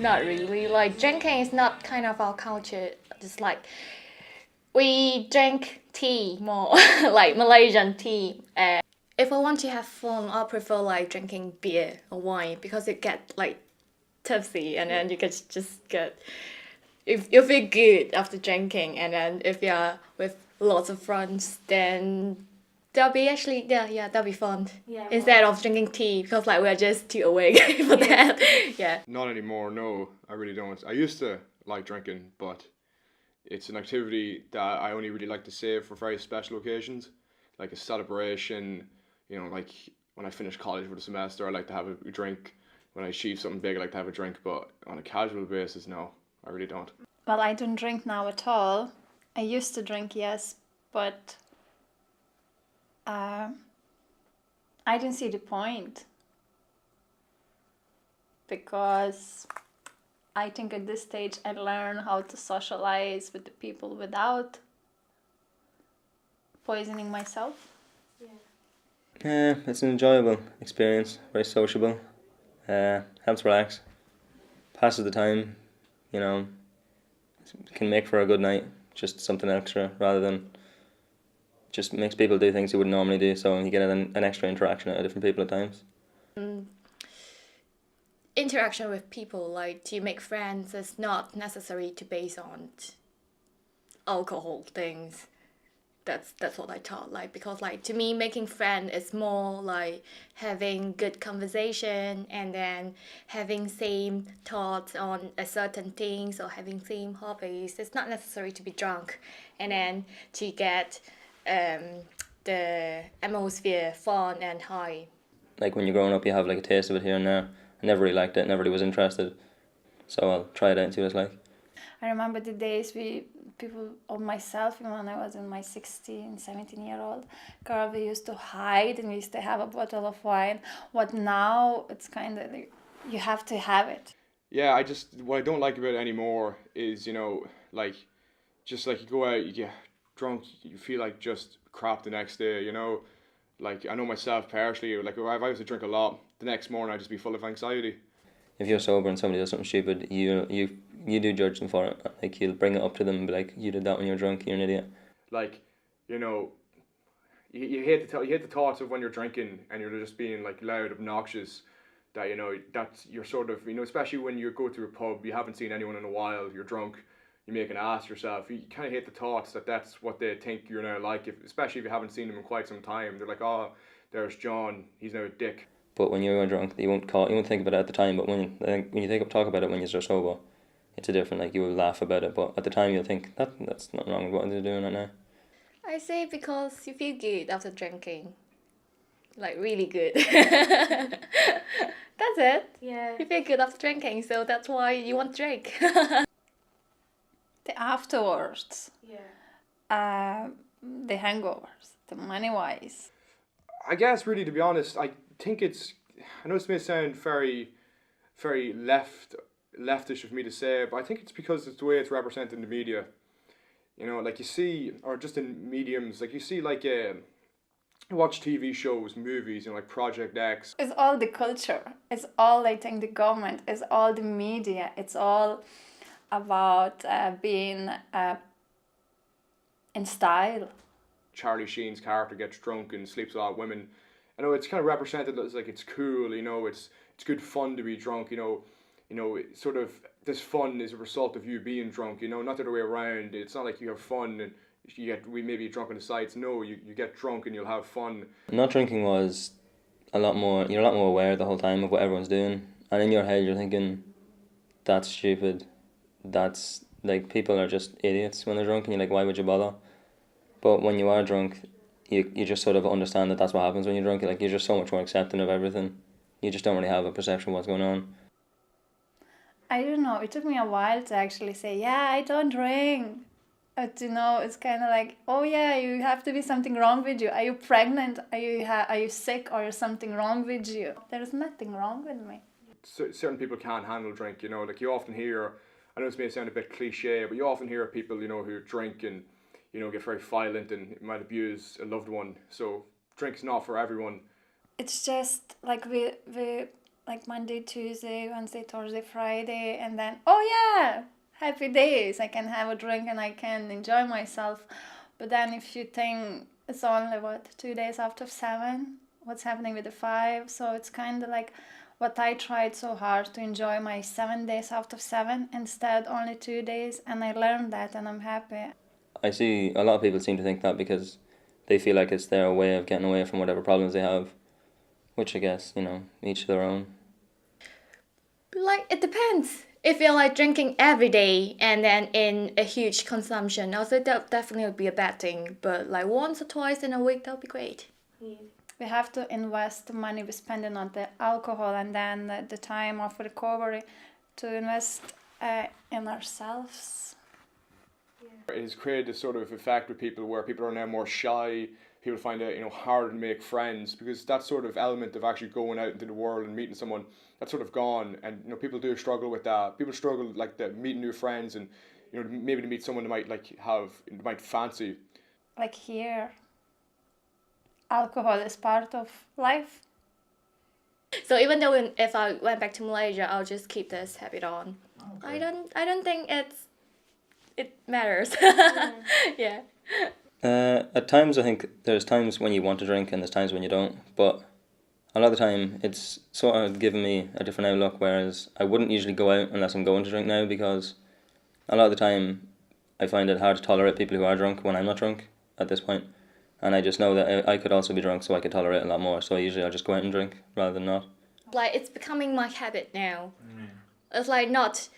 Not really. Like drinking is not kind of our culture. Just like we drink tea more, like Malaysian tea. If I want to have fun, I prefer like drinking beer or wine because you get like tipsy and then you can just get if you feel good after drinking, and then if you're with lots of friends, then that'll be actually that'll be fun. Yeah, Instead of drinking tea because like we're just too awake for that. Yeah. Not anymore, no, I really don't. I used to like drinking, but it's an activity that I only really like to save for very special occasions, like a celebration, like when I finish college for the semester, I like to have a drink. When I achieve something big, I like to have a drink, but on a casual basis, no, I really don't. Well, I don't drink now at all. I used to drink, yes, but I didn't see the point because I think at this stage I learn how to socialize with the people without poisoning myself. Yeah, it's an enjoyable experience, very sociable, helps relax, passes the time, can make for a good night, just something extra rather than just makes people do things you wouldn't normally do, so you get an extra interaction out of different people at times. Interaction with people, like to make friends, is not necessary to base on alcohol things. That's what I thought, like, because like to me making friends is more like having good conversation and then having same thoughts on a certain things or having same hobbies. It's not necessary to be drunk and then to get the atmosphere fun and high. Like when you're growing up you have like a taste of it here and there. I never really liked it, never really was interested, so I'll try it out and see what it's like. I remember the days people or myself, even when I was in my 16, 17-year-old girl, we used to hide and we used to have a bottle of wine. What now, it's kind of like you have to have it. Yeah, what I don't like about it anymore is, like, just like you go out, you get drunk, you feel like just crap the next day, Like, I know myself personally, like, if I was to drink a lot, the next morning I'd just be full of anxiety. If you're sober and somebody does something stupid, you do judge them for it. Like, you'll bring it up to them and be like, you did that when you were drunk, you're an idiot. Like, you hate the thoughts of when you're drinking and you're just being like loud, obnoxious, that that's you're sort of, especially when you go to a pub, you haven't seen anyone in a while, you're drunk, you make an ass yourself. You kind of hate the thoughts that that's what they think you're now like, especially if you haven't seen them in quite some time. They're like, oh, there's John, he's now a dick. But when you're drunk, you won't think about it at the time. But when you talk about it when you're sober, it's a different. Like, you will laugh about it, but at the time you'll think that's not wrong with what they're doing right now. I say because you feel good after drinking, like really good. That's it. Yeah. You feel good after drinking, so that's why you want to drink. The afterwards. Yeah. The hangovers, the money-wise. I guess, really, to be honest, I know this may sound very, very leftish of me to say, but I think it's because it's the way it's represented in the media. Like you see, or just in mediums, like you see, like you watch TV shows, movies, like Project X. It's all the culture. It's all, I think, the government. It's all the media. It's all about being in style. Charlie Sheen's character gets drunk and sleeps with a lot of women. I know it's kind of represented as like it's cool, it's good fun to be drunk, sort of this fun is a result of you being drunk, not the other way around. It's not like you have fun and we may be drunk on the sides. No, you get drunk and you'll have fun. Not drinking was you're a lot more aware the whole time of what everyone's doing, and in your head you're thinking, that's stupid, that's like, people are just idiots when they're drunk, and you're like, why would you bother? But when you are drunk, you just sort of understand that that's what happens when you're drunk. Like, you're just so much more accepting of everything. You just don't really have a perception of what's going on. I don't know, it took me a while to actually say, yeah, I don't drink. But it's kind of like, oh yeah, you have to be something wrong with you. Are you pregnant? Are you sick? Or is something wrong with you? There's nothing wrong with me. Certain people can't handle drink, like you often hear, I know this may sound a bit cliche, but you often hear people, who drink and, get very violent and might abuse a loved one. So drink's not for everyone. It's just like we like Monday, Tuesday, Wednesday, Thursday, Friday, and then, oh yeah, happy days. I can have a drink and I can enjoy myself. But then if you think it's only, 2 days out of 7, what's happening with the 5? So it's kind of like what I tried so hard to enjoy my 7 days out of 7, instead only 2 days, and I learned that and I'm happy. I see a lot of people seem to think that because they feel like it's their way of getting away from whatever problems they have, which I guess, each their own. Like, it depends. If you're like drinking every day and then in a huge consumption, also that definitely would be a bad thing. But like once or twice in a week, that would be great. We have to invest the money we spending on the alcohol and then the time of recovery to invest in ourselves. It has created this sort of effect with people where people are now more shy. People find it, harder to make friends because that sort of element of actually going out into the world and meeting someone, that's sort of gone. And people do struggle with that. People struggle like meeting new friends and maybe to meet someone they might fancy. Like here, alcohol is part of life. So even though if I went back to Malaysia, I'll just keep this habit on. Okay. I don't think it matters. Yeah. At times, I think there's times when you want to drink and there's times when you don't. But a lot of the time, it's sort of given me a different outlook. Whereas I wouldn't usually go out unless I'm going to drink now because a lot of the time, I find it hard to tolerate people who are drunk when I'm not drunk at this point. And I just know that I could also be drunk, so I could tolerate a lot more. So usually I'll just go out and drink rather than not. Like it's becoming my habit now. It's like not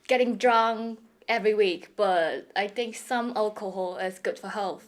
getting drunk every week, but I think some alcohol is good for health.